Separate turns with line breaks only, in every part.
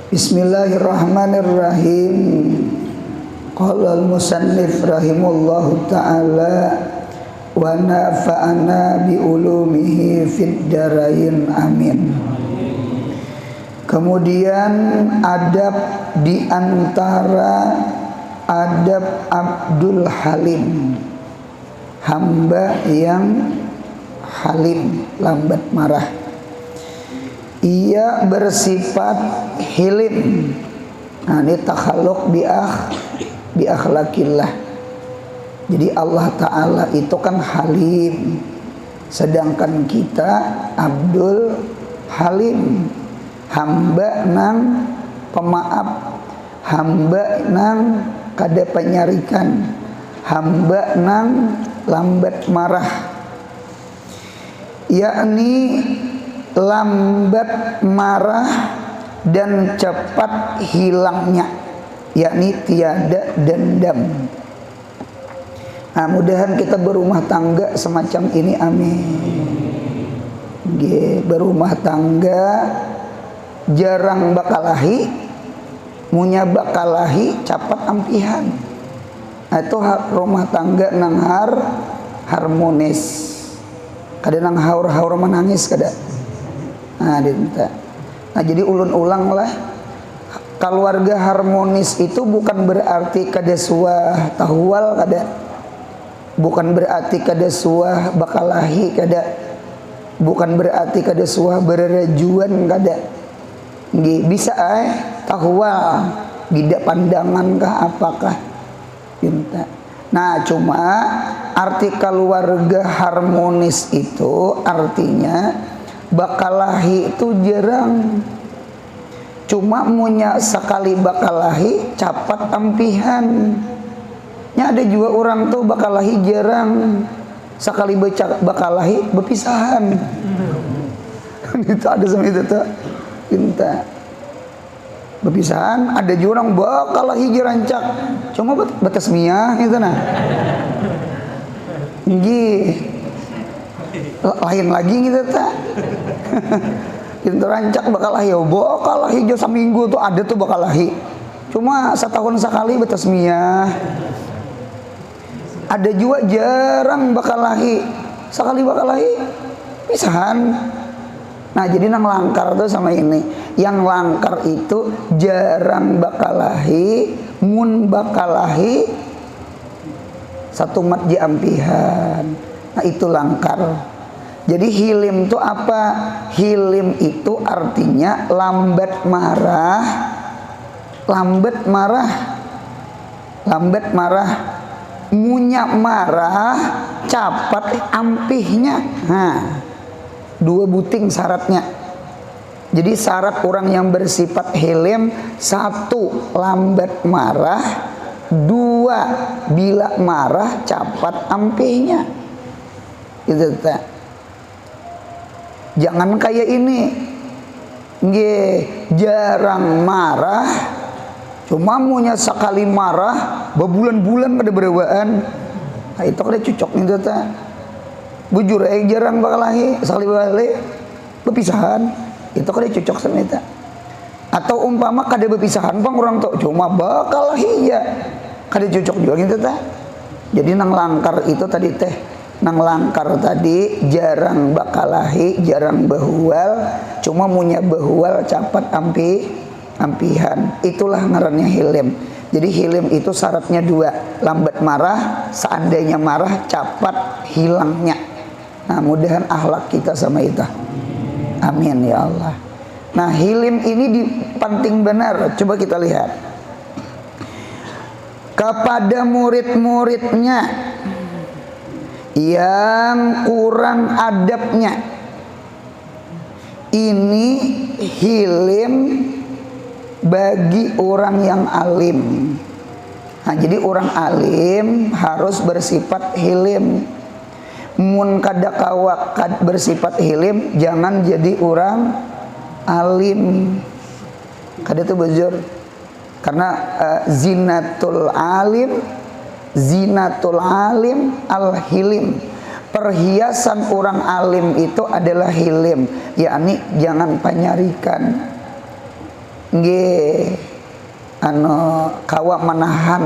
Bismillahirrahmanirrahim. Qala al-musannif rahimahullahu ta'ala wa nafa'ana bi ulumihi fid darain amin. Kemudian adab di antara adab Abdul Halim, hamba yang halim, lambat marah. Ia bersifat hilim. Nah, ini takhalluq bi akhlaqillah. Jadi Allah Ta'ala itu kan halim, sedangkan kita Abdul Halim, hamba nang pemaaf, hamba nang kada penyarikan, hamba nang lambat marah, yakni lambat marah dan cepat hilangnya, yakni tiada dendam. Nah, mudahan kita berumah tangga semacam ini, amin. Berumah tangga jarang bakalahi, munya bakalahi cepat ampihan. Nah, itu rumah tangga nang harmonis, kada nang haur-haur menangis kada. Nah, jadi ulun-ulang lah, keluarga harmonis itu bukan berarti kada suah tahwal kada, bukan berarti kada suah bakalahi kada, bukan berarti kada suah bererajuan kada. Bisa tahwal bida pandangan kah apakah pinta. Nah, cuma arti keluarga harmonis itu artinya bakalahi itu jarang. Cuma munya sekali bakalahi capat ampihan. Nya ada juga orang tuh bakalahi jarang, sekali bakalahi berpisahan. Itu ada sama itu tuh pinta berpisahan. Ada juga orang bakalahi jarancak, cuma betasmiyah itu nah. Lain lagi gitu tak. Itu rancak bakalahi, bakalahi jo seminggu tuh ada tuh bakalahi. Cuma setahun sekali betasmiyah. Ada juga jarang bakalahi, sekali bakalahi pisahan. Nah, jadi nang langkar tuh sama ini. Yang langkar itu jarang bakalahi, mun bakalahi satu mat ampihan. Nah, itu langkar. Jadi hilim itu apa? Hilim itu artinya lambat marah, lambat marah, lambat marah, munya marah, capat ampihnya. Nah, dua buting syaratnya. Jadi syarat orang yang bersifat hilim, satu lambat marah, dua bila marah capat ampihnya. Itu tak. Jangan kayak ini, jarang marah, cuma munya sekali marah, berbulan-bulan pada berewaan. Nah, itu kada cocok nih tak. Bujur jarang bakalahi, sekali bakalahi berpisahan. Itu kada cocok sama itu. Atau umpama kada berpisahan bang orang tuh cuma bakalahi ya, kada cocok juga gitu tak. Jadi nang langkar itu tadi teh, nang langkar tadi jarang bakalahi, jarang behual, cuma munya behual capat ampihan. Itulah ngarannya hilim. Jadi hilim itu syaratnya dua, lambat marah, seandainya marah capat hilangnya. Nah, mudahan akhlak kita sama itu. Amin ya Allah. Nah, hilim ini penting benar. Coba kita lihat kepada murid-muridnya yang kurang adabnya. Ini hilim bagi orang yang alim. Nah, jadi orang alim harus bersifat hilim. Mun kada kawa bersifat hilim, jangan jadi orang alim. Kada itu bujur. Karena zinatul alim al-hilim. Perhiasan orang alim itu adalah hilim, yakni jangan penyarikan. nggih kawa menahan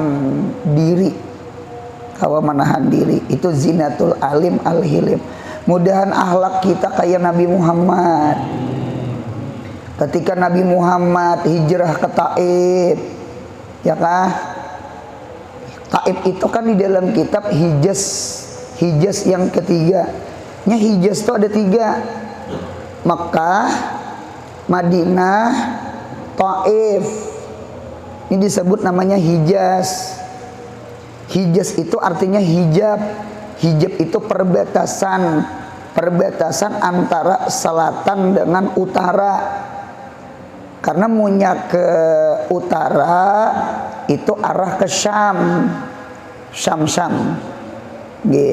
diri, itu zinatul alim al-hilim. Mudahan akhlak kita kayak Nabi Muhammad. Ketika Nabi Muhammad hijrah ke Taif, ya kah? Taif itu kan di dalam kitab Hijaz yang ketiga. Hijaz itu ada 3. Mekah, Madinah, Taif. Ini disebut namanya Hijaz. Hijaz itu artinya hijab. Hijab itu perbatasan antara selatan dengan utara. Karena munya ke utara itu arah ke Syam. Syam.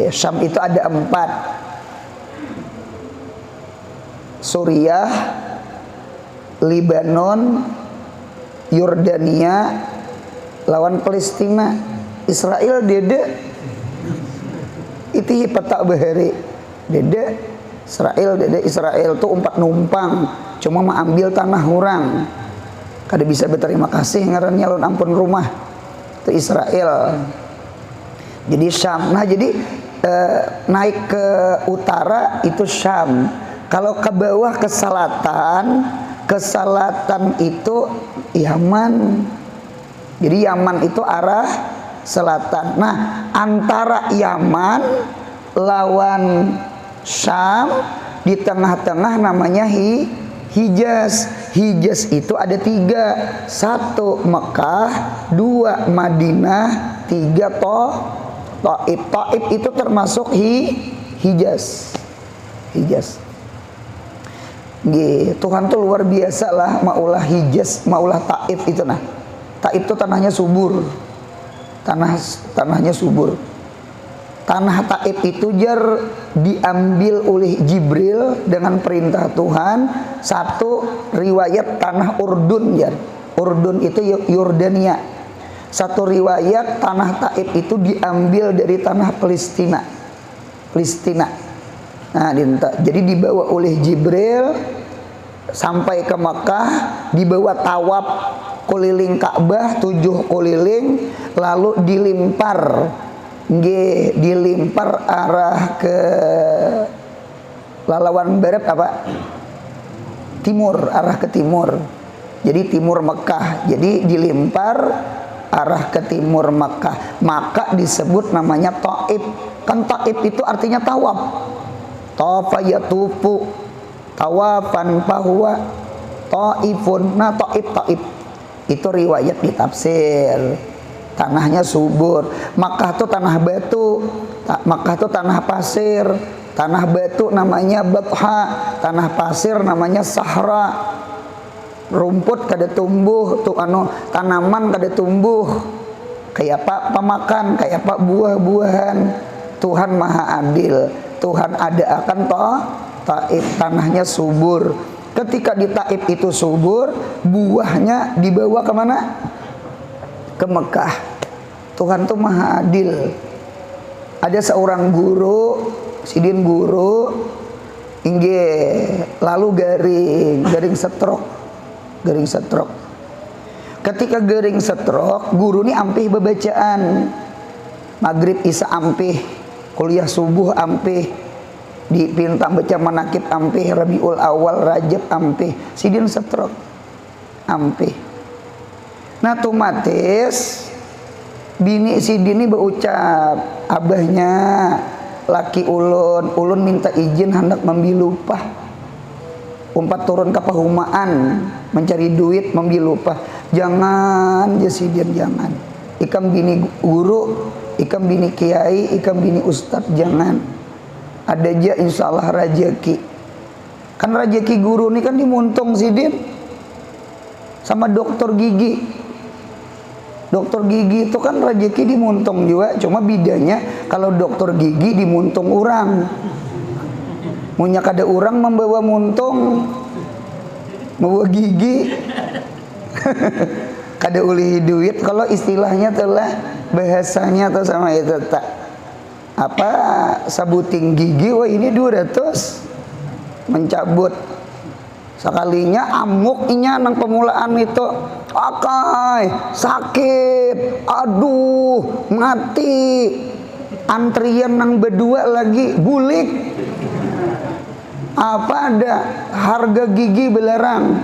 Syam itu ada 4. Suriah, Libanon, Yordania lawan Palestina. Israel dede itu hipatak bahari dede Israel tuh 4 numpang cuma mengambil tanah orang kada bisa berterima kasih ngarannya lawan ampun rumah itu Israel. Jadi Syam. Nah jadi naik ke utara itu Syam. Kalau ke bawah ke selatan itu Yaman. Jadi Yaman itu arah selatan. Nah, antara Yaman lawan Syam di tengah-tengah namanya Hijaz. Hijaz itu ada 3. 1 Mekah, 2 Madinah, 3 Taif. Taif itu termasuk Hijaz. Tuhan tuh luar biasa lah, maulah Hijaz, maulah Taif itu. Nah, Taif itu tanahnya subur. Tanahnya subur. Tanah Taif itu diambil oleh Jibril dengan perintah Tuhan. 1 riwayat tanah Urdun Urdun itu Yordania. 1 riwayat tanah Taif itu diambil dari tanah Palestina. Nah, jadi dibawa oleh Jibril sampai ke Makkah, dibawa tawaf keliling Ka'bah 7 keliling, lalu dilimpar arah ke lawan barat timur, arah ke timur. Jadi timur Mekah. Jadi dilimpar arah ke timur Mekah. Maka disebut namanya Taif. Kan Taif itu artinya tawaf. Tafa yatufu tawafan fahuwa taifun. Nah, Taif itu riwayat di tafsir. Tanahnya subur. Makkah itu tanah batu, Makkah itu tanah pasir. Tanah batu namanya Batha, tanah pasir namanya Sahra. Rumput kada tumbuh, tanaman kada tumbuh. Kayak apa pemakan, kayak apa buah-buahan. Tuhan Maha Adil. Tuhan ada akan Taif, tanahnya subur. Ketika di Taif itu subur, buahnya dibawa kemana? Ke Mekah. Tuhan tuh Maha Adil. Ada seorang guru, sidin guru, lalu garing stroke. Ketika garing stroke, guru ini ampih bebacaan. Maghrib Isya ampih, kuliah subuh ampih, dipinta baca manakib ampih, Rabiul Awal, Rajab ampih, sidin stroke ampih. Nah, otomatis bini sidin ini berucap, abahnya laki ulun minta izin hendak membilu upah, umpat turun ke pahumaan mencari duit membilu upah. Jangan sidin, jangan. Ikam bini guru, ikam bini kiai, ikam bini ustad, jangan. Ada aja insya Allah rajeki. Kan rajeki guru ini kan dimuntung sidin sama dokter gigi. Dokter gigi itu kan rajeki dimuntung juga, cuma bedanya kalau dokter gigi dimuntung orang. Munya kada orang membawa muntung, membawa gigi. Kada uli duit, kalau istilahnya telah bahasanya atau sama itu tak apa sabuting gigi, wah ini 200 mencabut Sekalinya amuk inya nang pemulaan itu, akai sakit, aduh mati, antrian nang berdua lagi bulik. Apa ada harga gigi belerang?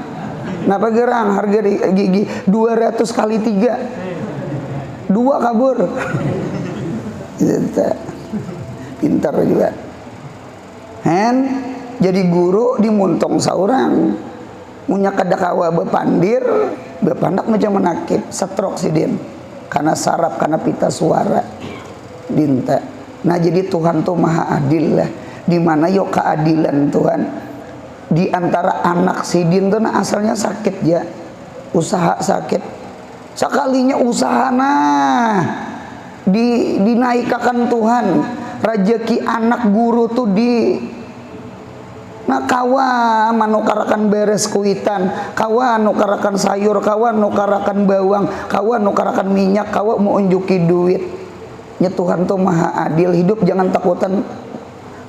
Napa gerang harga gigi 200 kali 3, 2 kabur. Pintar juga. Jadi guru dimuntong saurang, munya kadakawa bepandir, bepandak macam menakib, stroke sidin, karena saraf, karena pita suara, dinta. Nah jadi Tuhan tuh maha adil lah. Di mana yo keadilan Tuhan? Di antara anak sidin tuh nah asalnya sakit ya, usaha sakit. Sekalinya usaha nah dinaikkan Tuhan, rezeki anak guru tuh di nah kawan manukarakan beres kuitan, kawan nukarakan sayur, kawan nukarakan bawang, kawan nukarakan minyak, kawan mau unjuki duit. Ya Tuhan tuh maha adil. Hidup jangan takutan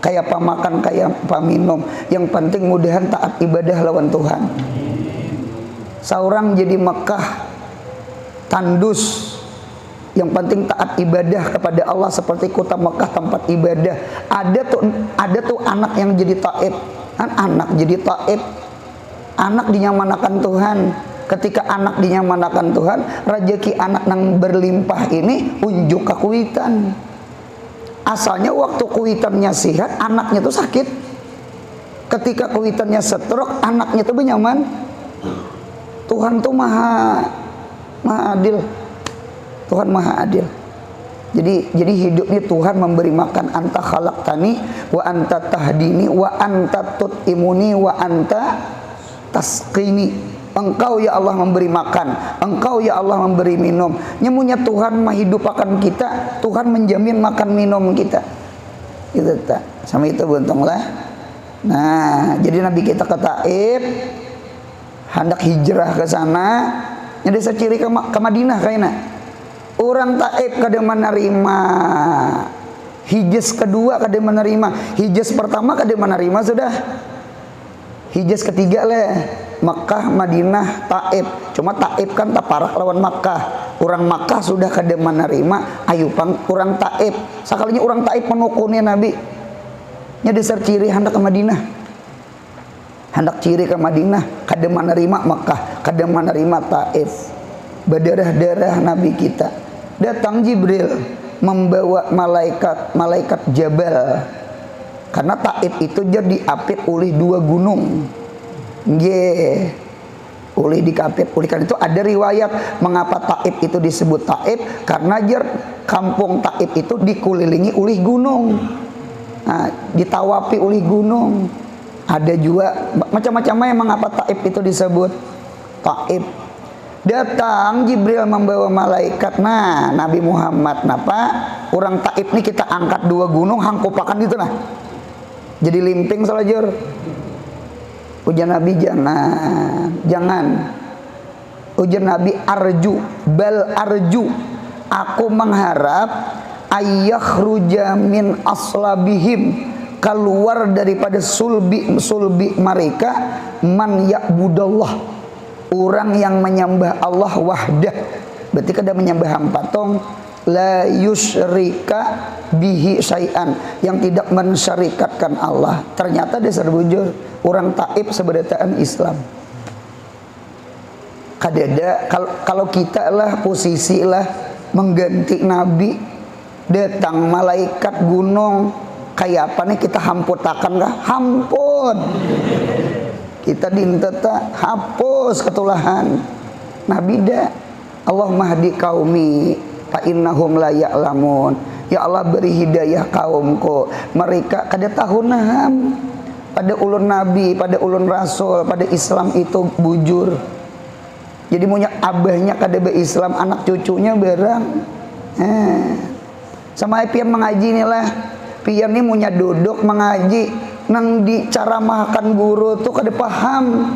kayak pamakan, kayak paminum. Yang penting mudahan taat ibadah lawan Tuhan. Seorang jadi Mekah tandus, yang penting taat ibadah kepada Allah seperti kota Mekah tempat ibadah. Ada tuh anak yang jadi taib. Anak jadi taib, anak dinyamanakan Tuhan. Ketika anak dinyamanakan Tuhan, rezeki anak nang berlimpah ini unjuk ke kuitan. Asalnya waktu kuitannya sehat, anaknya tuh sakit. Ketika kuitannya stroke, anaknya tuh benyaman. Tuhan tuh maha adil. Tuhan maha adil. Jadi hidup ini Tuhan memberi makan, anta khalaqtani wa anta tahdini wa anta tut'imuni wa anta tasqini. Engkau ya Allah memberi makan, engkau ya Allah memberi minum. Nyemunya Tuhan menghidupakan kita, Tuhan menjamin makan minum kita. Gitu tak? Sama itu buntunglah. Nah, jadi Nabi kita ke Taif, hendak hijrah ke sana, jadi seciri ke Madinah kayaknya. Orang Taif kada menerima, hijaz kedua kada menerima, hijaz pertama kada menerima sudah, hijaz ketiga lah Makkah, Madinah, Taif. Cuma Taif kan taparak lawan Makkah. Orang Makkah sudah kada menerima, ayo pang orang Taif. Sekalinya orang Taif menukunnya Nabi. Nya dasar ciri hendak ke Madinah, hendak ciri ke Madinah, kada menerima Makkah, kada menerima Taif. Berdarah-darah Nabi kita. Datang Jibril membawa malaikat Jabal, karena Taif itu jadi diapit oleh 2 gunung. Oleh dikapit, oleh karena itu ada riwayat mengapa Taif itu disebut Taif, karena kampung Taif itu dikelilingi oleh gunung. Nah, ditawapi oleh gunung. Ada juga macam-macamnya mengapa Taif itu disebut Taif. Datang Jibril membawa malaikat. Nah, Nabi Muhammad napa? Orang Taif ini kita angkat 2 gunung, hangkupakan gitu nah. Jadi limping selajur. Ujar Nabi jangan. Ujar Nabi arju, bal arju. Aku mengharap ayakhruja min aslabihim, keluar daripada sulbi mereka man ya'budallah, orang yang menyembah Allah wahdah. Berarti kada menyembah patung, la yusyrika bihi syai'an, yang tidak mensyarikatkan Allah. Ternyata dasar bujur orang Taif seberataan Islam. Kadada kalau kita lah posisi lah mengganti Nabi, datang malaikat gunung kayak apa nih kita hamputakan kah? Hampun. Kita dinteta hapus ketulahan. Nabi dah Allah mahdi kaumi fa innahum la ya'lamun. Ya Allah beri hidayah kaumku, mereka kada tahu naham pada ulun nabi, pada ulun rasul, pada Islam itu bujur. Jadi punya abahnya kada berislam, anak cucunya berang. Sama pian mengaji nih lah. Pian ini punya duduk mengaji nang di cara makan guru tuh kada paham.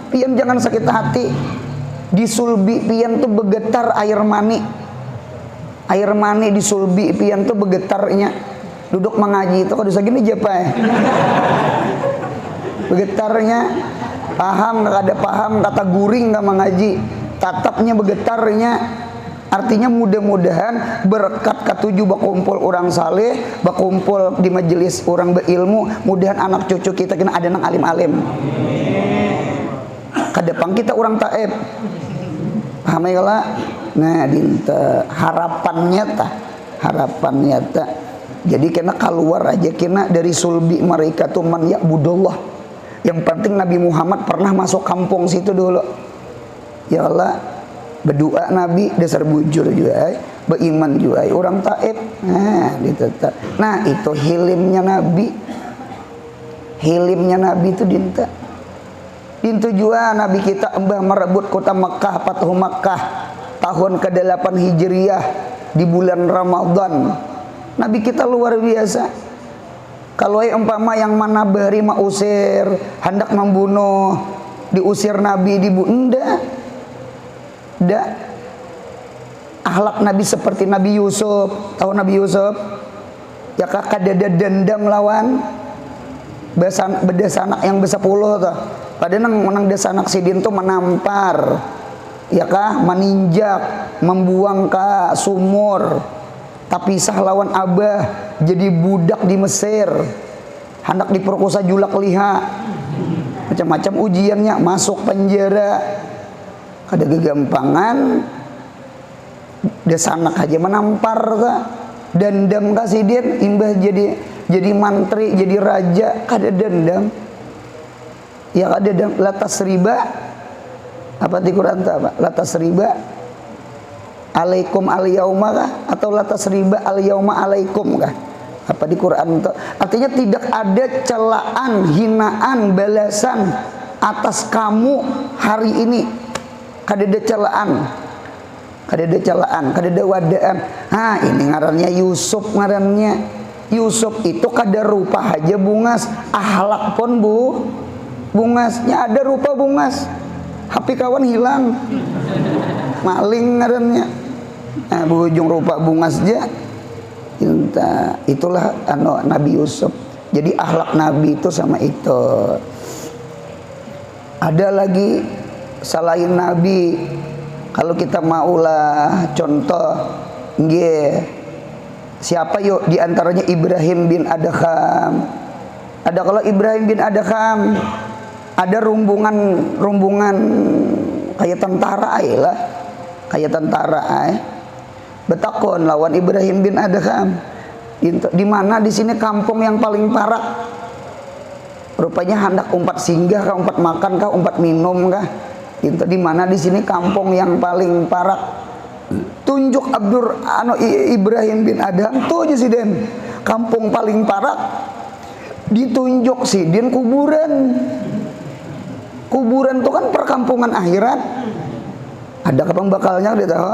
Pian jangan sakit hati. Di sulbi pian tuh bergetar air mani. Air mani di sulbi pian tuh bergetarnya. Duduk mengaji itu kada segini japa. Bergetarnya paham kada paham kata guring nggak mengaji tatapnya begetarnya. Artinya mudah-mudahan berkat ketujuh bakumpul orang saleh, bakumpul di majelis orang berilmu, mudahan anak cucu kita kena ada nang alim-alim. Kadepang kita orang taib. Paham ya lah? Nah, dinta harapannya tah. Jadi kena keluar aja kena dari sulbi mereka tuh man ya'budullah. Yang penting Nabi Muhammad pernah masuk kampung situ dulu. Ya Allah, berdoa Nabi dasar bujur juga, beriman juga, orang taib. Nah, itu hilimnya Nabi. Hilimnya Nabi itu dinta. Dintu juga Nabi kita embah merebut kota Mekah, Fathu Mekah tahun ke-8 Hijriah di bulan Ramadan. Nabi kita luar biasa. Kalau umpama yang mana bari mau usir, hendak membunuh, diusir Nabi enggak. Akhlak Nabi seperti Nabi Yusuf. Tahu Nabi Yusuf? Ya kakak dada dendam lawan bedesanak yang be-10 tuh. Padahal menang desanak sidin tuh menampar. Ya kah meninjak, membuang ke sumur. Tapi sah lawan Abah jadi budak di Mesir. Hendak diperkosa julak liha. Macam-macam ujiannya, masuk penjara. Ada kegampangan desanak aja menampar ta. Dendam kasih dia imbah jadi mantri, jadi raja, kada dendam. Ya kada dendam latas riba. Apa di Quran ta apa? Latas riba alaikum al-yauma kah? Atau latas riba al-yauma alaikum kah? Apa di Quran itu? Artinya tidak ada celaan, hinaan, balasan atas kamu hari ini. Kada ada celaan. Kada ada celaan, kada ada wadaan. Ini ngarannya Yusuf ngarannya. Yusuf itu kada rupa aja bungas, akhlak pun bungasnya ada rupa bungas. HP kawan hilang. Maling ngarannya. Berujung rupa bungas aja. Itulah Nabi Yusuf. Jadi akhlak Nabi itu sama itu. Ada lagi selain Nabi, kalau kita maulah contoh, siapa yuk diantaranya Ibrahim bin Adham. Ada kalau Ibrahim bin Adham, ada rumbungan kayak tentara lah, kayak tentara betakon lawan Ibrahim bin Adham. Di mana di sini kampung yang paling parah? Rupanya hendak umpat singgah kah, umpat makan kah, umpat minum kah? Di mana di sini kampung yang paling parah? Tunjuk Ibrahim bin Adham tuh aja sidin. Kampung paling parah ditunjuk sidin kuburan. Kuburan itu kan perkampungan akhirat. Ada kapang bakalnya dia tahu.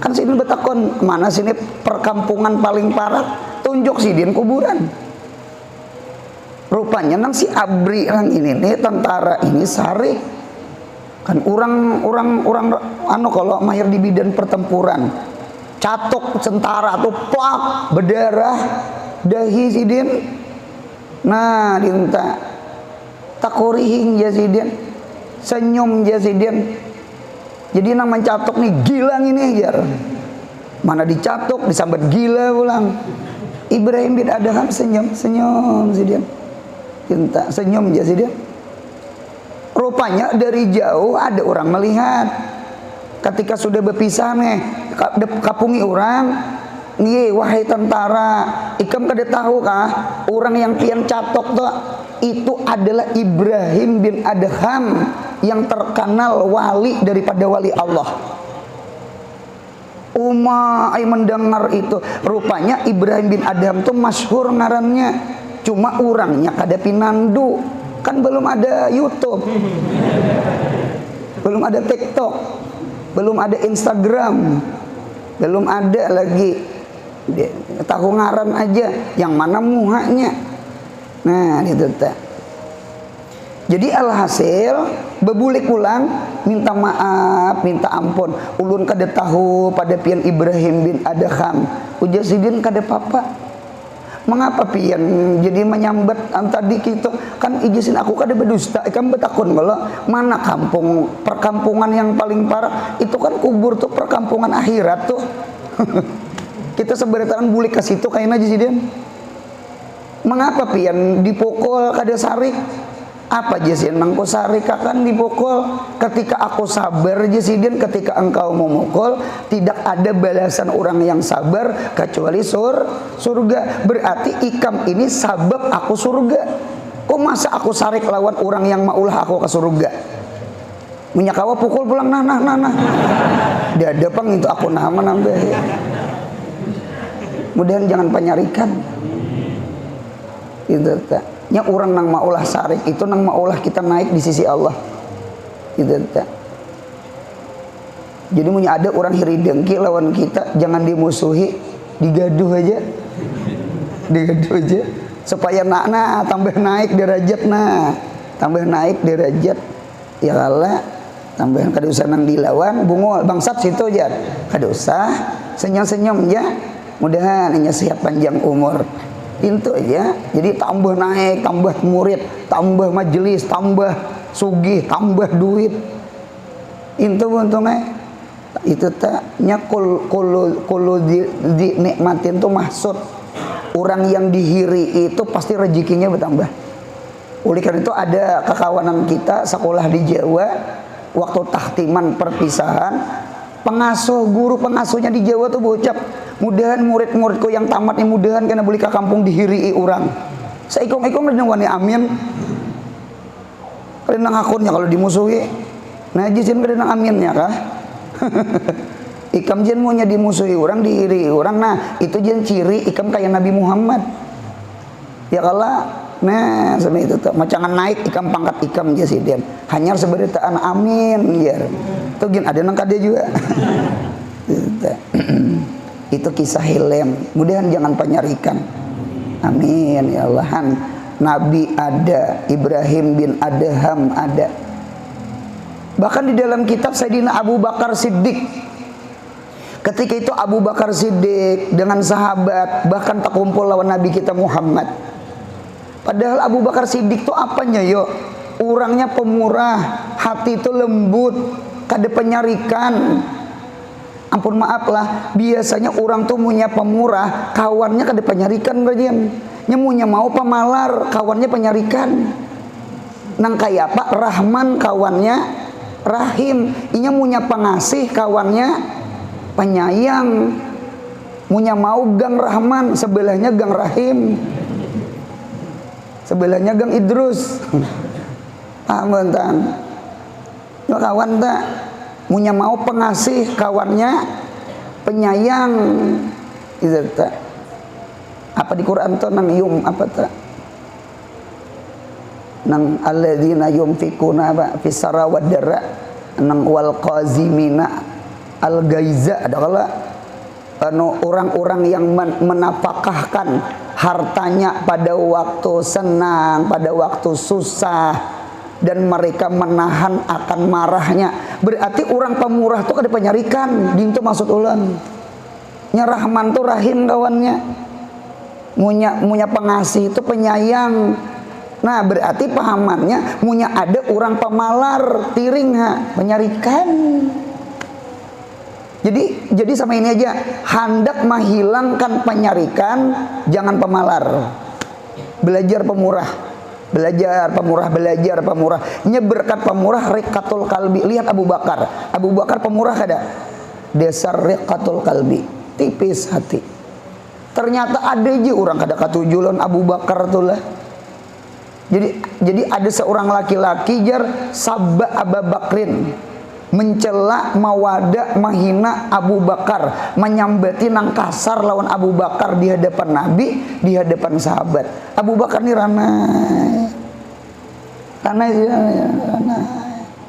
Kan sidin betakon mana sini perkampungan paling parah? Tunjuk sidin kuburan. Rupanya nang si Abri nang ini nih tentara ini sari. Kan orang kalau mahir di bidang pertempuran, catok tentara tuh plak berdarah dahi sidin. Nah dinta takurihing jasidin, senyum jasidin. Jadi nang mencatok nih gilang ini jar. Mana dicatok disambat gila pulang. Ibrahim bin Adham senyum sidin. Dinta senyum jasidin. Rupanya dari jauh ada orang melihat. Ketika sudah berpisah nih, kapungi orang, nih wahai tentara, ikam kada tahu kah orang yang pian catok tuh itu adalah Ibrahim bin Adham yang terkenal wali daripada wali Allah. Umay mendengar itu, rupanya Ibrahim bin Adham tuh masyhur ngarannya, cuma orangnya kada pinandu. Kan belum ada YouTube, belum ada TikTok, belum ada Instagram, belum ada lagi. Tahu ngaran aja, yang mana muhanya. Nah itu teh. Jadi alhasil bebulik ulang, minta maaf, minta ampun. Ulun kada tahu pada pian Ibrahim bin Adham. Ujar sidin kada papa. mengapa pian jadi menyambat tadi kita kan ijisin aku kada berdusta ikan betakun kalau mana kampung perkampungan yang paling parah itu kan kubur tuh perkampungan akhirat tuh. Kita seberatan bulik ke situ kayaknya aja sih dia. Mengapa pian dipukul kada sarik? Apa Jesien nangko sarika kan dipukul ketika aku sabar Jesien ketika engkau memukul tidak ada balasan orang yang sabar kecuali surga. Berarti ikam ini sabab aku surga. Kok masa aku sarik lawan orang yang maulah aku ke surga? Menyakawa pukul pulang nah. Dia ada pang itu aku nama nambah. Mudahan jangan penyarikan. Itu tak. Nya orang nang maulah sarik itu nang maulah kita naik di sisi Allah. Gitu tak. Jadi punya ada orang hiri dengki lawan kita jangan dimusuhi, digaduh aja. Digaduh aja supaya tambah naik derajat tambah naik derajat. Ya kalah tambahan kada usah nang dilawan bungul bangsat situ aja. Kada usah senyum-senyum ya. Mudahan hanya siap panjang umur. Itu aja, jadi tambah naik, tambah murid, tambah majelis, tambah sugih, tambah duit. Itu untungnya, itu taknya kulu di nikmatin tuh maksud orang yang dihiri itu pasti rezekinya bertambah. Oleh karena itu ada kekawanan kita sekolah di Jawa, waktu tahtiman perpisahan. Guru pengasuhnya di Jawa tuh bocap. Mudahan murid-muridku yang tamatnya mudahan karena boleh ke kampung dihirii orang. Saikong-ikong dan wani amin. Kalian nang akunnya kalau dimusuhi. Nah jisin kalian nang aminnya kah? Ikam jen maunya dimusuhi orang dihiri orang. Nah itu jen ciri ikam kayak Nabi Muhammad. Ya kalah. Nah sama itu tuh macangan naik ikam pangkat ikam jasiden hanya seberitaan amin ya tuh gin ada nang kade juga. Itu kisah hilem mudahan jangan penyarikan amin ya Allah. Nabi ada, Ibrahim bin Adham ada, bahkan di dalam kitab Sayyidina Abu Bakar Siddiq ketika itu Abu Bakar Siddiq dengan sahabat bahkan tak kumpul lawan Nabi kita Muhammad. Padahal Abu Bakar Siddiq itu apanya yo? Orangnya pemurah, hati itu lembut, kada penyarikan. Ampun maaf lah, biasanya orang tuh punya pemurah, kawannya kada penyarikan bagian. Nyemunya mau pemalar, kawannya penyarikan. Nang kayak Pak Rahman kawannya Rahim, inya punya pengasih kawannya penyayang. Munya mau Gang Rahman, sebelahnya Gang Rahim. Sebelahnya Gang Idrus. Paham kan? Kawan tak munya mau pengasih kawannya penyayang. Itu tak. Apa di Quran tuh nang yum apa tak? Nang alladzina yunfikuna fis sarra wad darra nang wal qazimina al gaiza ada kala orang-orang yang menapakahkan hartanya pada waktu senang, pada waktu susah, dan mereka menahan akan marahnya. Berarti orang pemurah tuh kada penyarikan, dintu maksud ulan. Nya Rahman tuh Rahim kawannya. Munya pengasih itu penyayang. Nah, berarti pahamannya munya ada orang pemalar, tiring penyarikan. Jadi sama ini aja, hendak menghilangkan penyarikan, jangan pemalar. Belajar pemurah. Belajar pemurah. Nyeberkat pemurah riqatul kalbi. Lihat Abu Bakar. Abu Bakar pemurah kada? Dasar riqatul kalbi. Tipis hati. Ternyata ada aja orang kada katujulon Abu Bakar tuh lah. Jadi ada seorang laki-laki jar sabba Abu Bakrin, mencela, mawada, menghina Abu Bakar, menyambati nang kasar lawan Abu Bakar di hadapan Nabi, di hadapan sahabat. Abu Bakar ni ranai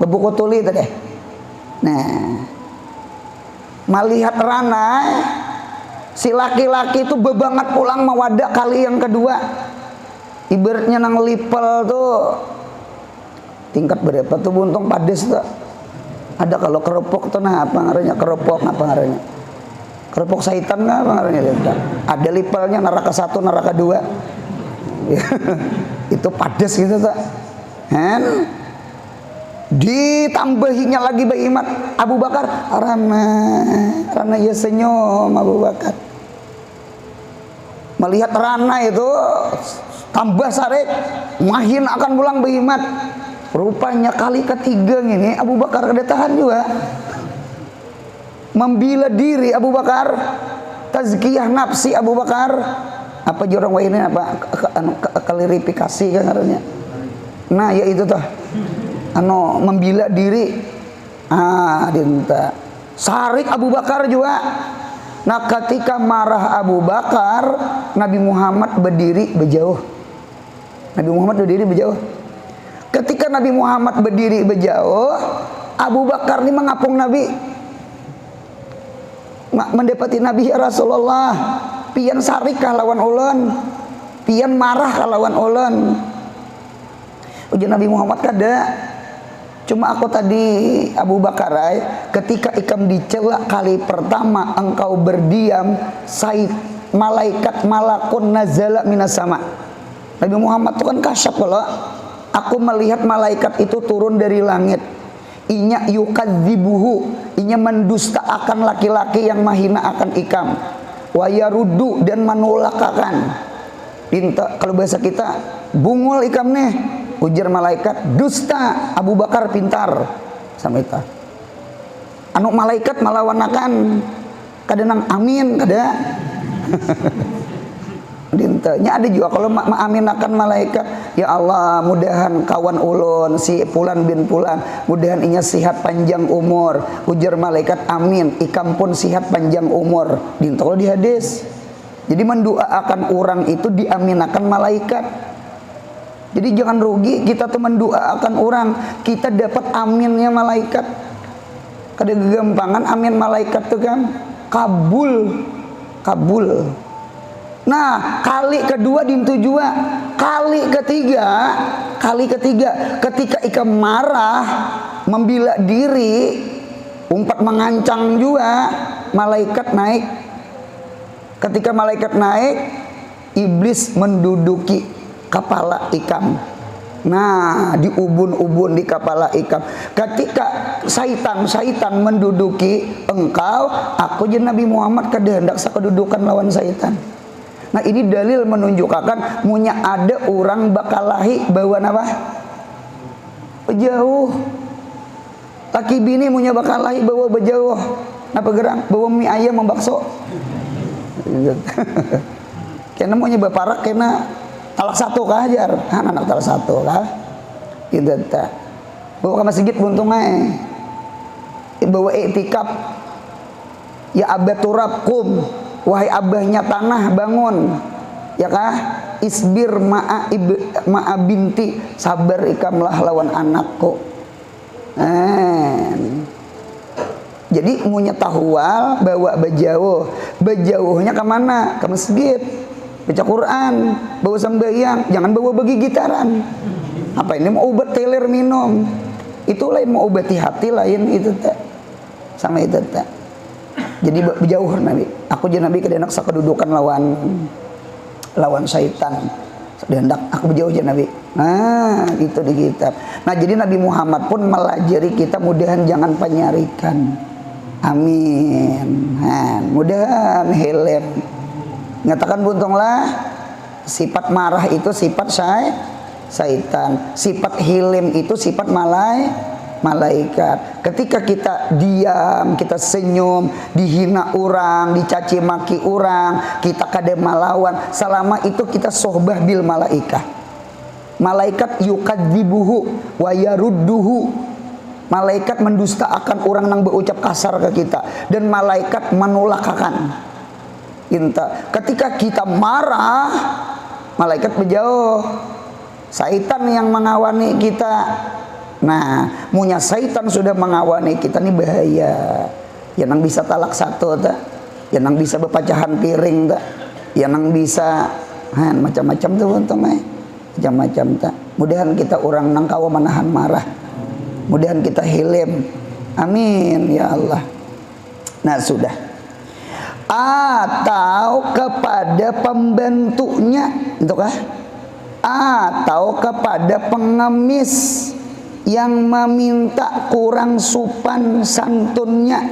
bebuku tuli tadi. Nah, melihat ranai, si laki-laki itu bebangat pulang mawada kali yang kedua. Ibaratnya nang lipel tuh tingkat berapa tuh buntung pades tuh. Ada kalau keropok tuh nah apa ngarannya keropok apa ngarannya. Kerupuk syaitan nggak pengaruhnya? Ada lipelnya, neraka 1, neraka 2. Itu padas gitu tak? Ditambahinya lagi beriman Abu Bakar, Rana ya senyum Abu Bakar. Melihat Rana itu tambah sarik, mahin akan pulang beriman. Rupanya kali ketiga ini Abu Bakar kada tahan juga. Membela diri Abu Bakar, tazkiyah nafsi Abu Bakar. Apa jorong wa ini apa klarifikasi kan katanya. Nah, ya itu tuh. Membela diri. Dinta. Sarik Abu Bakar juga. Nah, ketika marah Abu Bakar, Nabi Muhammad berdiri berjauh. Nabi Muhammad berdiri berjauh. Ketika Nabi Muhammad berdiri berjauh, Abu Bakar ini mengapung Nabi. Mendapati Nabi, ya Rasulullah, pian sarikah lawan ulun, pian marah lawan ulun. Ujian Nabi Muhammad kada. Cuma aku tadi Abu Bakar, ketika ikam dicela kali pertama engkau berdiam, said malaikat malakun nazala minas sama. Nabi Muhammad itu kan kasyaf kalau aku melihat malaikat itu turun dari langit. Inya yukadzibuhu, inya mendusta akan laki-laki yang mahina akan ikam. Wa yarudu, dan menolakakan. Kalau bahasa kita, bungul ikam nih. Ujar malaikat, dusta. Abu Bakar pintar sama itu. Malaikat melawanakan. Kadang amin, kada. Dintanya ada juga kalau mengaminakan malaikat, ya Allah, mudahan kawan ulun si Fulan bin Fulan, mudahan inya sehat panjang umur. Ujar malaikat, amin, ikam pun sehat panjang umur. Dinta kalau di hadis. Jadi mendoakan orang itu diaminakan malaikat. Jadi jangan rugi kita tuh mendoakan orang, kita dapat aminnya malaikat. Kada gampangan amin malaikat tuh kan kabul. Nah, kali kedua dintu juga. Kali ketiga ketika ikam marah, membela diri, umpat mengancang juga, malaikat naik. Ketika malaikat naik, iblis menduduki kepala ikam. Nah, di ubun-ubun di kepala ikam. Ketika syaitan menduduki engkau, aku je Nabi Muhammad kada hendak sakedudukan lawan syaitan. Nah, ini dalil menunjukkan munya ada orang bakal lahi bawa apa? Bejauh. Laki bini munya bakal lahi bawa bejauh. Napa gerang? Bawa mie ayam membakso. Kena munya baparak kena talak 1 kah ajar. Anak talak 1 kah? Gitu ta. Bawa ke masjid buntung ae. Bawa iktikaf. Ya abaturab kum. Wahai abahnya tanah bangun, ya kah? Isbir ma'a binti, sabar ikamlah lawan anakku. Jadi munya tahwal bawa bejauhnya kemana? Ke masjid, baca Quran, bawa sembahyang, jangan bawa bagi gitaran. Apa ini mau obat teler minum? Itu lain mau obati hati lain itu tak sama itu tak. Jadi berjauh Nabi. Aku je Nabi kada hendak sakedudukan lawan syaitan. Hendak aku berjauh je Nabi. Nah, itu di kitab. Nah, jadi Nabi Muhammad pun melajari kita, mudahan jangan penyarikan. Amin. Mudahan hilem. Ngatakan buntunglah sifat marah itu sifat syaitan. Sifat hilem itu sifat malaikat. Ketika kita diam, kita senyum, dihina orang, dicaci maki orang, kita kada melawan, selama itu kita sohbah bil malaikah. Malaikat yukadzibuhu wa yarudduhu. Malaikat mendusta akan orang yang berucap kasar ke kita, dan malaikat menolakakan. Ketika kita marah, malaikat berjauh. Syaitan yang mengawani kita. Nah, munya syaitan sudah mengawani kita nih bahaya. Yang bisa talak 1 tak, yang bisa bepacahan piring tak, yang bisa macam-macam tuh untung macam-macam tak. Mudahan kita orang nang kawa menahan marah. Mudahan kita hilem. Amin ya Allah. Nah, sudah. atau kepada pembantunya, entukah? Atau kepada pengemis yang meminta kurang sopan santunnya.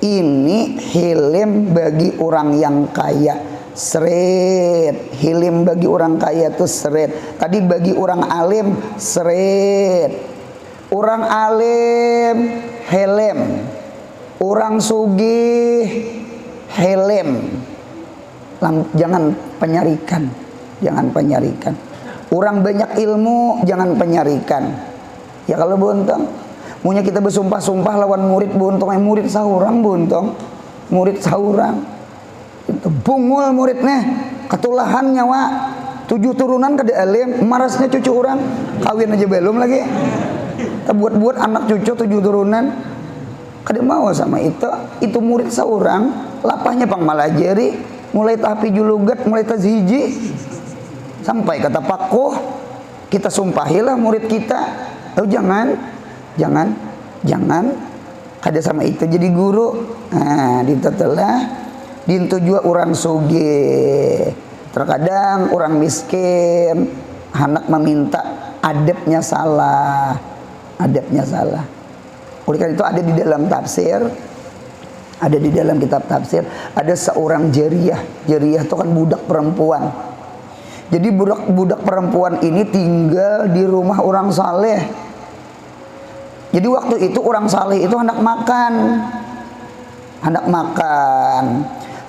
Ini hilim bagi orang yang kaya, seret. Hilim bagi orang kaya tuh seret. Tadi bagi orang alim seret. Orang alim helem, orang sugih helem. Jangan penyarikan, jangan penyarikan. Orang banyak ilmu jangan penyarikan. Ya kalau buntong, munya kita bersumpah-sumpah lawan murid buntong, murid saurang buntong, murid saurang. Itu bungul muridnya, ketulahan nyawa, 7 turunan kada alim, marasnya cucu orang, kawin aja belum lagi. Buat-buat anak cucu 7 turunan, kada mau sama itu murid saurang, lapahnya pang malajari, mulai tapi julugat, mulai tazhiji, sampai kata pakuh, kita sumpahilah murid kita. Oh jangan kada sama itu jadi guru. Nah, dintu juga orang sugih. Terkadang orang miskin, anak meminta, adabnya salah. Adabnya salah. Oleh karena itu ada di dalam tafsir, ada di dalam kitab tafsir, ada seorang jariyah. Jariyah itu kan budak perempuan. Jadi budak perempuan ini tinggal di rumah orang saleh. Jadi waktu itu orang saleh itu hendak makan.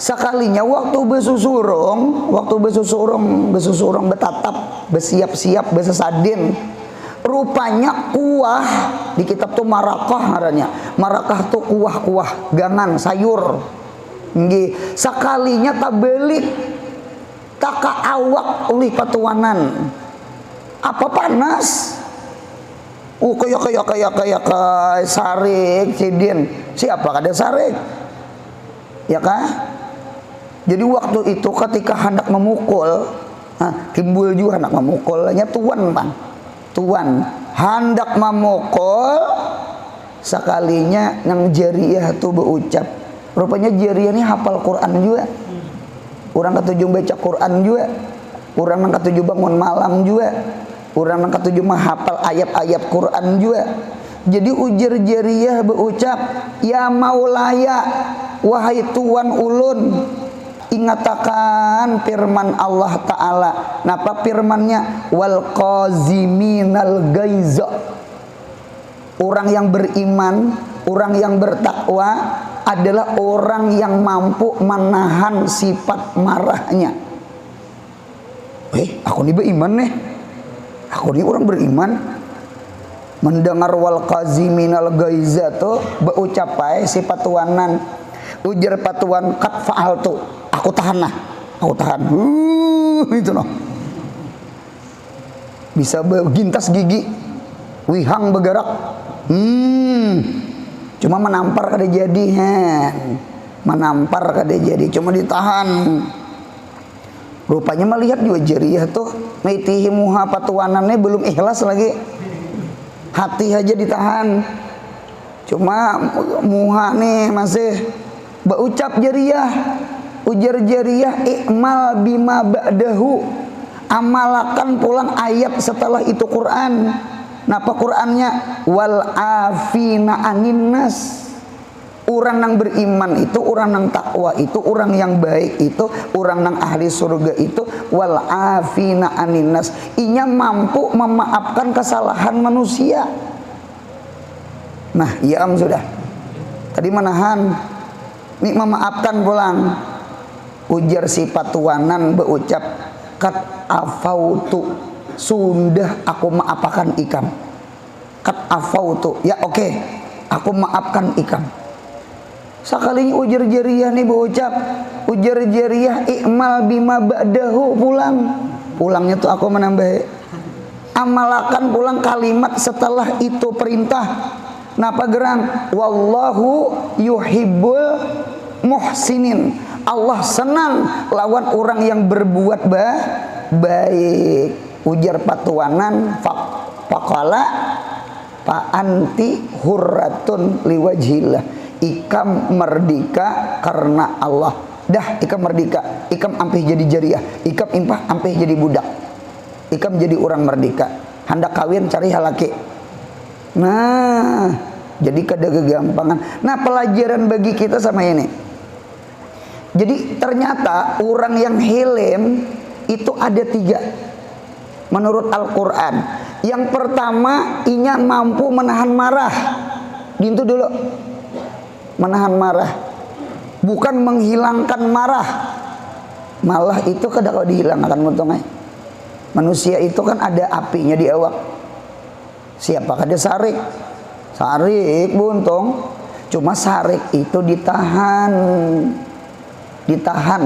Sekalinya waktu besusurung betatap, bersiap-siap, bersesadin. Rupanya kuah di kitab tuh marakah ngarannya. Marakah tuh kuah-kuah gangan sayur. Nggih, sekalinya tabelik taka awak oleh patuanan. Apa panas? Kayak sarik sidin. Siapa kada sarik? Ya kah? Jadi waktu itu ketika hendak memukul, timbul juga hendak memukulnya tuan bang. Tuan hendak memukul, sekalinya nang jariyah tuh berucap. Rupanya jariyah ini hafal Quran juga. Orang ketujuh baca Quran juga. Orang yang ketujuh bangun malam juga. Orang yang ketujuh menghafal ayat-ayat Quran juga. Jadi ujar jariyah berucap, ya maulaya, wahai tuan ulun, ingatakan firman Allah Ta'ala. Napa firmannya? Wal qaziminal gaiza. Orang yang beriman, orang yang bertakwa adalah orang yang mampu menahan sifat marahnya. Aku ini beriman nih. Aku ini orang beriman. Mendengar wal qaziminal gaiza tuh berucap sifat tuanan. Ujar patuan kat faal tuh. Aku tahan lah. Aku tahan. Itu noh. Bisa bergintas gigi. Wihang bergerak. Cuma menampar kada jadi, menampar kada jadi, cuma ditahan. Rupanya melihat juga jariyah tuh meitihi muha patuanannya belum ikhlas lagi, hati aja ditahan, cuma muha nih masih berucap jariyah. Ujar jariyah, ikmal bima ba'dahu, amalakan pulang ayat setelah itu Quran. Napa Qurannya? Wal afina anin nas. Orang yang beriman itu, orang yang takwa itu, orang yang baik itu, orang yang ahli surga itu, wal afina anin nas. Inya mampu memaafkan kesalahan manusia. Nah, ya sudah. Tadi menahan, nih memaafkan pulang. Ujar si patuanan berucap, kat afautu, sudah aku maafkan ikam. Kat afautu, ya oke, aku maafkan ikam. Sekalinya ujar jariyah nih berucap, ujar jariyah, ikmal bima ba'dahu, pulang. Pulangnya tuh aku menambah, amalakan pulang kalimat setelah itu perintah. Napa gerang? Wallahu yuhibbul muhsinin. Allah senang lawan orang yang berbuat baik. Ujar patuanan, faqala fa anti hurratun liwajhillah. ikam merdeka karena Allah. Dah ikam merdeka, ikam ampih jadi jariah, ikam impah ampih jadi budak, ikam jadi orang merdeka, hendak kawin cari halaki. Nah, jadi kada kegampangan. Nah, pelajaran bagi kita sama ini. Jadi ternyata orang yang hilem itu ada 3 menurut Al-Quran. Yang pertama, inya mampu menahan marah. Gitu dulu, menahan marah, bukan menghilangkan marah. Malah itu kada kau dihilangkan muntungnya. Manusia itu kan ada apinya di awak. Siapa kada sarik? Sarik buntung. Cuma sarik itu ditahan, ditahan.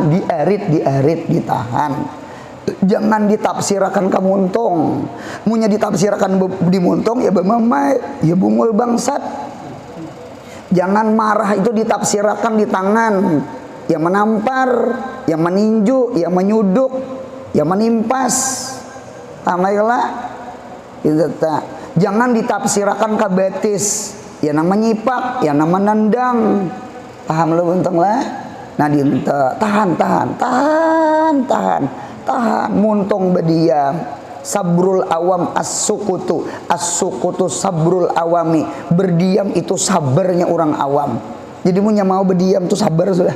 Jangan ditafsirkan ke muntung. Munya ditafsirkan di muntung ya bemamai, ya bungul bangsat. Jangan marah itu ditafsirkan di tangan, yang menampar, yang meninju, yang menyuduk, yang menimpas. Amailah. Jangan ditafsirkan ke betis, ya nama nyipak, ya nama nendang. Paham lu untung lah? Nah tahan, muntung berdiam. Sabrul awam as-sukutu sabrul awami. Berdiam itu sabarnya orang awam. Jadi punya mau berdiam tuh sabar sudah.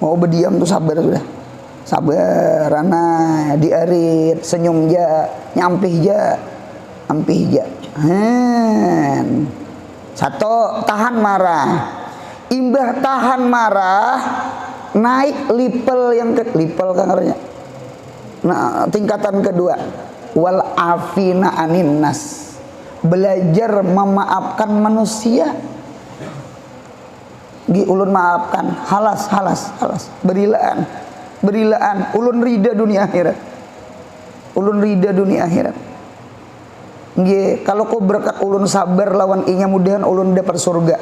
Mau berdiam tuh sabar sudah. Sabar, anak diarit, senyum ja, nyampih ja. Satu, tahan marah. Imbah tahan marah, naik lipel kan artinya. Nah, tingkatan kedua, wal afina anin nas. Belajar memaafkan manusia. Ulun maafkan, halas. Berilaan, ulun rida dunia akhirat. Kalau kau berkat ulun sabar lawan inya, mudahan ulun dapat surga.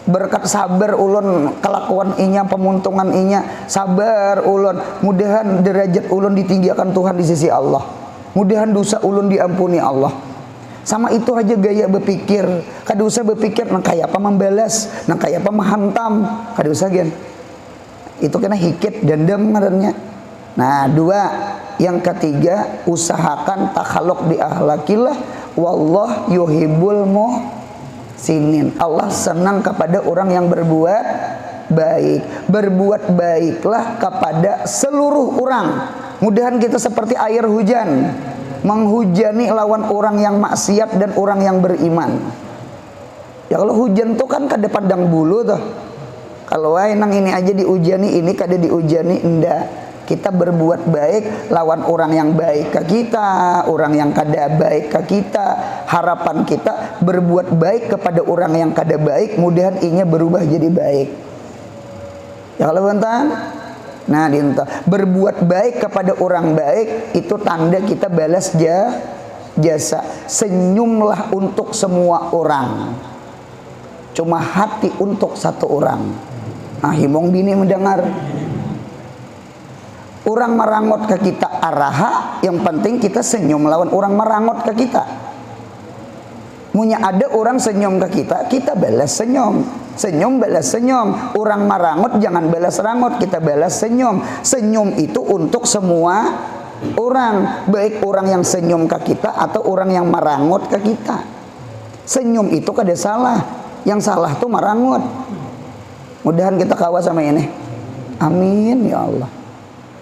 Berkat sabar ulun kelakuan inya, pemuntungan inya, sabar ulun, mudahan derajat ulun ditinggikan Tuhan di sisi Allah. Mudahan dosa ulun diampuni Allah. Sama itu aja gaya berpikir. Kada usah berpikir nang kaya apa membalas, nang kaya apa menghantam. Kada usah gen. Itu kena hikit dendam ngarannya. Nah, 2, yang ketiga, usahakan takhaluk di akhlakillah. Wallah yuhibbul muhsinin. Allah senang kepada orang yang berbuat baik. Berbuat baiklah kepada seluruh orang. Mudahan kita seperti air hujan, menghujani lawan orang yang maksiat dan orang yang beriman. Ya kalau hujan tuh kan kada pandang bulu tuh. Kalau nang ini aja diujani, ini kada diujani, enggak. Kita berbuat baik lawan orang yang baik ke kita, orang yang kada baik ke kita. Harapan kita berbuat baik kepada orang yang kada baik, mudahan inya berubah jadi baik. Ya kalau bentang. Nah, berbuat baik kepada orang baik itu tanda kita balas jasa. Senyumlah untuk semua orang, cuma hati untuk satu orang. Nah, himong bini mendengar. Orang merangot ke kita araha, yang penting kita senyum lawan orang merangot ke kita. Munya ada orang senyum ke kita, kita balas senyum. Senyum balas senyum. Orang merangot jangan balas rangot, kita balas senyum. Senyum itu untuk semua orang, baik orang yang senyum ke kita atau orang yang merangot ke kita. Senyum itu kada salah, yang salah tuh merangot. Mudahan kita kawas sama ini. Amin ya Allah.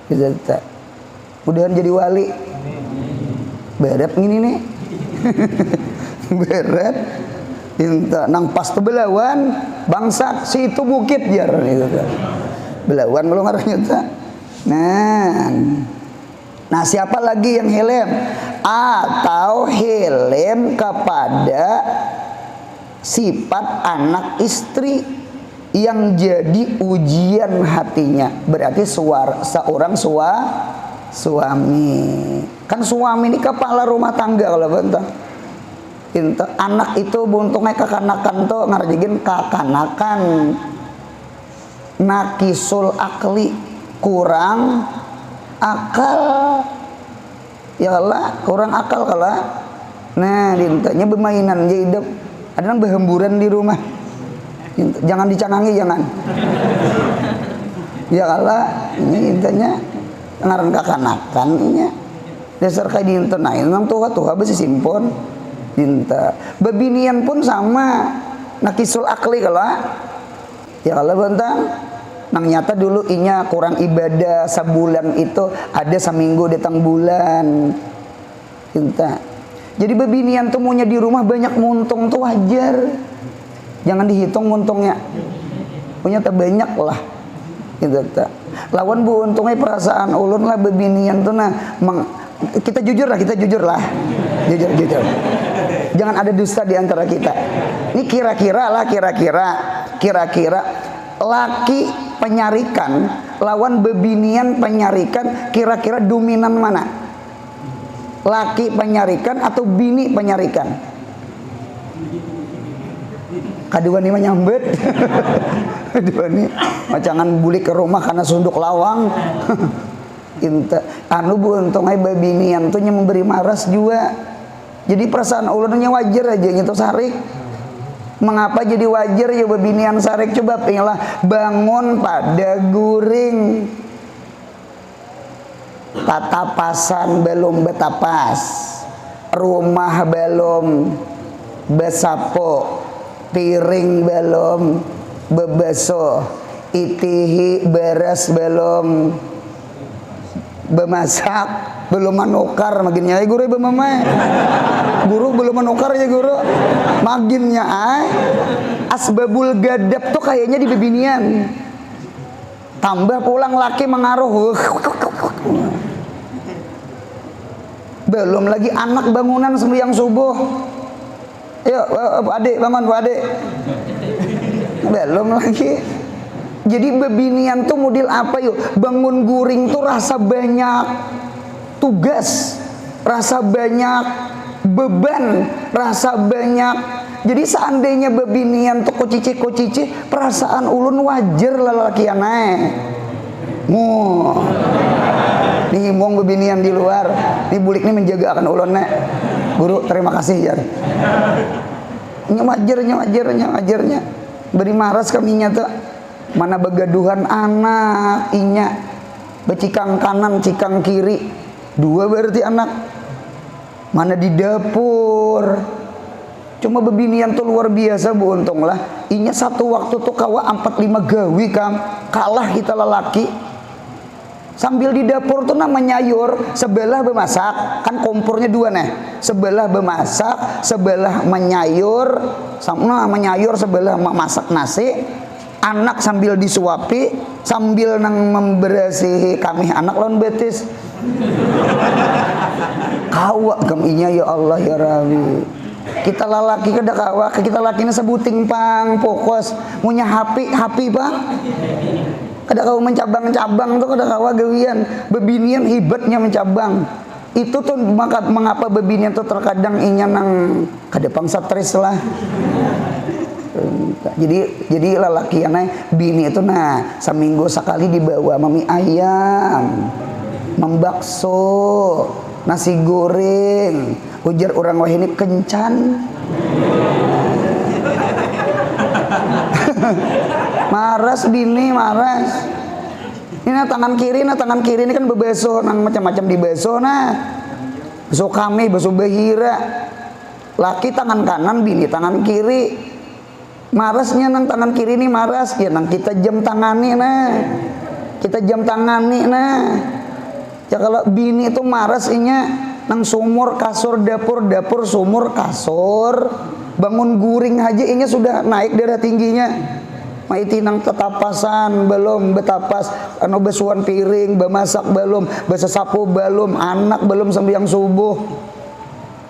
Kita mudahan jadi wali. Beret gini nih. Beret inta nang pas tu Belawan bangsat si itu bukit jar itu. Belawan belum ngarahnya ta. Nah, siapa lagi yang hilem? Atau hilem kepada sifat anak istri yang jadi ujian hatinya. Berarti seorang suami. Kan suami ini kepala rumah tangga kalau bentar. Anak itu buntungnya kekanakan tuh ngarjigin kekanakan. Nakisul akli, kurang akal. Ya Allah, kurang akal kalah. Nah, dintanya bermainan jadi hidup. Ada yang berhemburan di rumah. Jangan dicanangi, jangan. Ya kalah ini intinya ngaran kakanakan nya dasar kayak dinten nah nang tuha besi simpon dinta babinian pun sama nakisul akli kalau ya kalau bentang nang nyata dulu inya kurang ibadah sebulan itu ada seminggu datang bulan dinta jadi babinian tuh maunya di rumah banyak muntung tuh wajar jangan dihitung muntungnya punya terbanyak lah gitu tak lawan bu untungnya perasaan ulun lah bebinian tuh nah kita jujur lah jujur jangan ada dusta di antara kita ini kira-kira laki penyarikan lawan bebinian penyarikan kira-kira dominan mana laki penyarikan atau bini penyarikan kadua nih menyambet kadua nih macangan bulik ke rumah karena sunduk lawang inta anu bu untungnya babinian tuh memberi maras juga jadi perasaan ulunnya wajar aja gitu sarik mengapa jadi wajar ya babinian sarik coba pengelah bangun pada guring tatapasan belum betapas rumah belum besapo piring belum bebeso itihi beres belum bemasak belum menukar maginnya ay guru bemama guru belum menukar ya guru maginnya ay asbabul gadab tuh kayaknya di bebinian tambah pulang laki mengaruh belum lagi anak bangunan sembahyang subuh yuk adik bangun bu adik belum lagi jadi bebinian tuh model apa yuk bangun guring tuh rasa banyak tugas rasa banyak beban rasa banyak jadi seandainya bebinian tuh kocici perasaan ulun wajar lelaki aneh nih ngomong bebinian di luar nih bulik nih menjaga akan ulun nek guru terima kasih ya nyawajarnya beri maras kaminya tuh mana begaduhan anak inya becikang kanan cikang kiri dua berarti anak mana di dapur cuma bebinian tuh luar biasa bu untung lah inya satu waktu tuh kawa 4-5 gawi kang kalah kita lelaki sambil di dapur tuh namanya nyayur sebelah bemasak kan kompornya dua nih sebelah bemasak sebelah menyayur sama menyayur sebelah masak nasi anak sambil disuapi sambil nang memberasihi kami anak lawan betis kawa kaminya ya Allah ya Rabbi kita lalaki kada kawa kita lakinya sebuting pang fokus punya hapi bang kada kau mencabang-cabang tuh kada kawa gawian bebinian hebatnya mencabang itu tuh mengapa bebinian tuh terkadang inya nang kada pangsa stres lah jadi lelaki yang bini itu nah seminggu sekali dibawa mami ayam membakso nasi goreng ujar orang wah ini kencan maras bini maras ini tangan kiri ini kan bebeso nang macam-macam di beso nah beso kami beso bahira laki tangan kanan bini tangan kiri marasnya nang tangan kiri ini maras ya nang kita jam tangani nah ya kalau bini itu maras inya nang sumur kasur dapur sumur kasur bangun guring aja inya sudah naik darah tingginya maiti nang tetapasan belum betapas anu besuan piring bemasak belum besesapu belum anak belum sembahyang subuh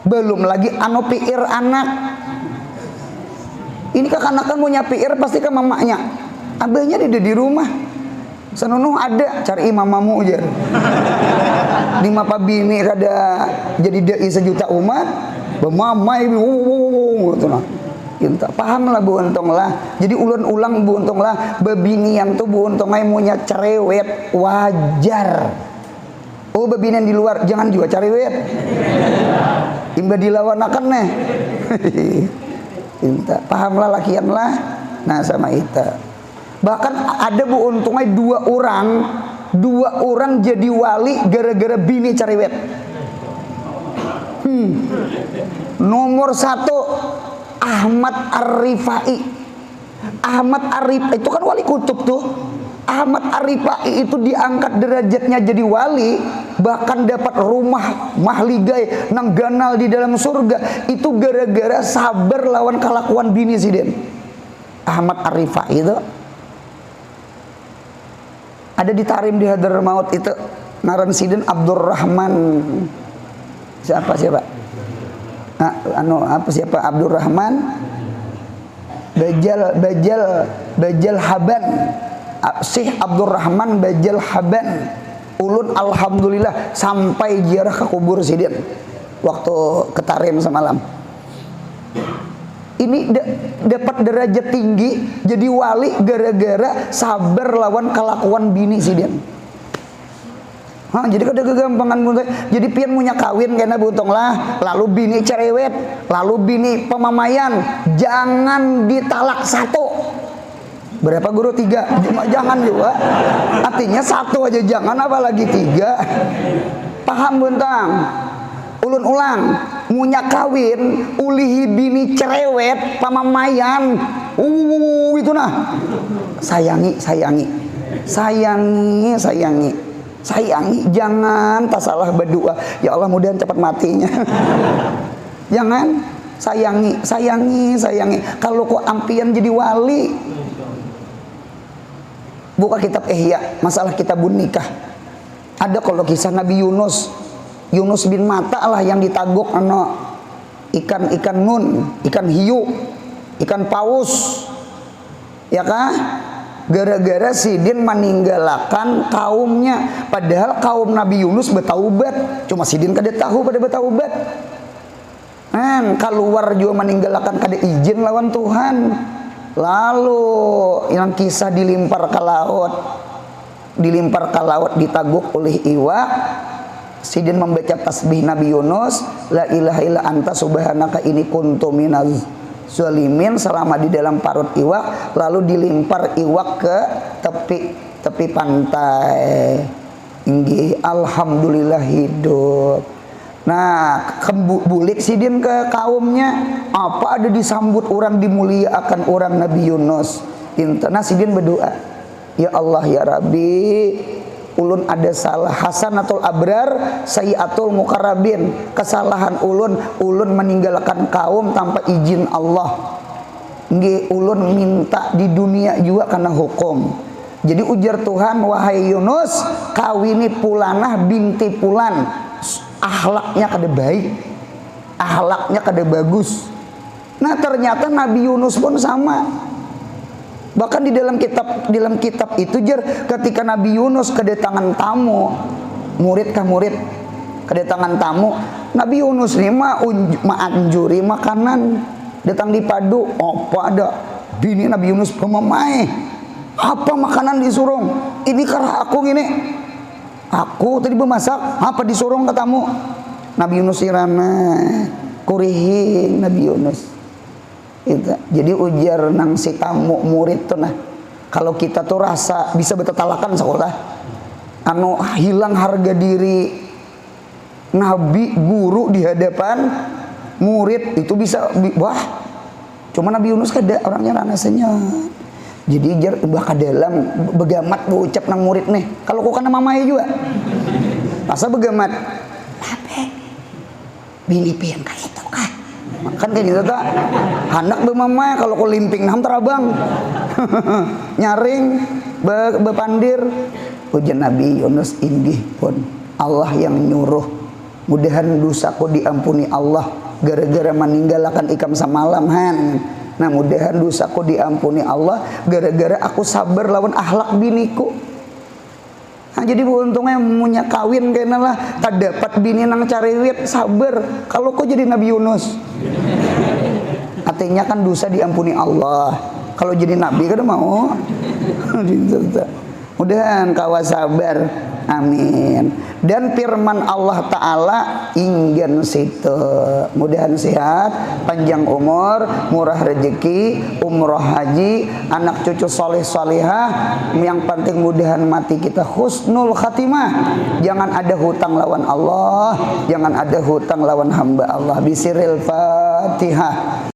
belum lagi anu piir anak ini kekanakan punya piir pasti ke mamanya abahnya di rumah senunuh ada cari mamamu aja di mapa bini kada jadi dai sejuta umat bemamai gitu nah kita paham lah bu untung lah jadi ulang bu untung lah bebinian tuh bu untung punya cerewet wajar oh bebinian di luar jangan juga cerewet imba dilawanakan nih kita paham lah lakian lah Nah sama itu. Bahkan ada bu untungnya dua orang jadi wali gara-gara bini cariwet. Nomor 1 Ahmad Ar-Rifai. Ahmad Ar-Rifai itu kan wali kutub tuh. Ahmad Ar-Rifai itu diangkat derajatnya jadi wali, bahkan dapat rumah mahligai nang ganal di dalam surga, itu gara-gara sabar lawan kelakuan bini siden. Ahmad Ar-Rifai itu ada di Tarim di Hadramaut itu, ngaran siden Abdurrahman siapa? Siapa Abdurrahman Bajal Haban, Syekh Abdurrahman Bajal Haban. Ulun alhamdulillah sampai ziarah ke kubur sidin waktu ke Tarim semalam. Ini dapat derajat tinggi jadi wali gara-gara sabar lawan kelakuan bini sidin. Jadi kada kegampangan buntai. Jadi pian punya kawin kena buntong lah, lalu bini cerewet, lalu bini pemamayan, jangan ditalak 1. Berapa guru? 3. Jangan juga. Artinya 1 aja jangan, apalagi 3. Paham buntang? Ulun ulang, munya kawin, ulihi bini cerewet, pemamayan, itu nah. Sayangi. Sayangi, jangan tak salah berdoa, ya Allah mudahan cepat matinya. Jangan, sayangi. Kalau kok ampian jadi wali, buka kitab Ihya, masalah kitabun nikah. Ada kalau kisah Nabi Yunus bin Matta lah yang ditagok ikan nun, ikan hiu, ikan paus, ya kah? Gara-gara sidin meninggalkan kaumnya, padahal kaum Nabi Yunus bertaubat, cuma sidin kada tahu pada bertaubat. Keluar juga meninggalkan kada izin lawan Tuhan. Lalu yang kisah dilempar ke laut ditaguk oleh iwak. Sidin membaca tasbih Nabi Yunus, la ilaha illa anta subhanaka ini kuntu minaz zalimin, selama di dalam parut iwak, lalu dilempar iwak ke tepi pantai. Inggih, alhamdulillah hidup. Nah, bulik sidin ke kaumnya, apa ada disambut orang dimuliakan orang Nabi Yunus. Nah, sidin berdoa, ya Allah ya Rabbi, ulun ada salah, hasanatul abrar sayyiatul mukarrabin, kesalahan ulun meninggalkan kaum tanpa izin Allah. Nggih, ulun minta di dunia juga karena hukum. Jadi ujar Tuhan, wahai Yunus, kawini pulanah binti pulan, akhlaknya kada baik, akhlaknya kada bagus. Nah ternyata Nabi Yunus pun sama. Bahkan di dalam kitab itu ketika Nabi Yunus kedatangan tamu, murid kedatangan tamu, Nabi Yunus ini anjuri makanan, datang dipadu, apa ada bini Nabi Yunus pemamai, apa makanan disurung, ini karena aku gini, aku tadi bermasak, apa disurung ke tamu. Nabi Yunus irana kurihi Nabi Yunus. Jadi ujar nang si tamu murid tuh, nah kalau kita tuh rasa bisa bertetalakan sekolah, hilang harga diri nabi guru di hadapan murid itu bisa wah, cuma Nabi Yunus kada orangnya rasanya. Jadi jar bahkan dalam begamat ucap nang murid nih, kalau kok kana mamai juga masa begamat apa bini pian kayak itu kah, kan kayak gitu tak anak bermama kalau kau limping nam terabang nyaring bepandir. Ujian Nabi Yunus inggih pun Allah yang nyuruh, mudahan dosaku diampuni Allah gara-gara meninggalkan ikam samalam han. Nah mudahan dosaku diampuni Allah gara-gara aku sabar lawan akhlak biniku. Nah, jadi untungnya punya kawin kayaknya lah, tak dapat bini nang cariwit sabar. Kalau kok jadi Nabi Yunus, artinya kan dosa diampuni Allah. Kalau jadi Nabi kan mau, mudahan kawa sabar. Amin. Dan firman Allah Ta'ala ingin situ, mudahan sehat, panjang umur, murah rezeki, umroh haji, anak cucu soleh solihah, yang penting mudahan mati kita husnul khatimah. Jangan ada hutang lawan Allah, jangan ada hutang lawan hamba Allah. Bisiril Fatihah.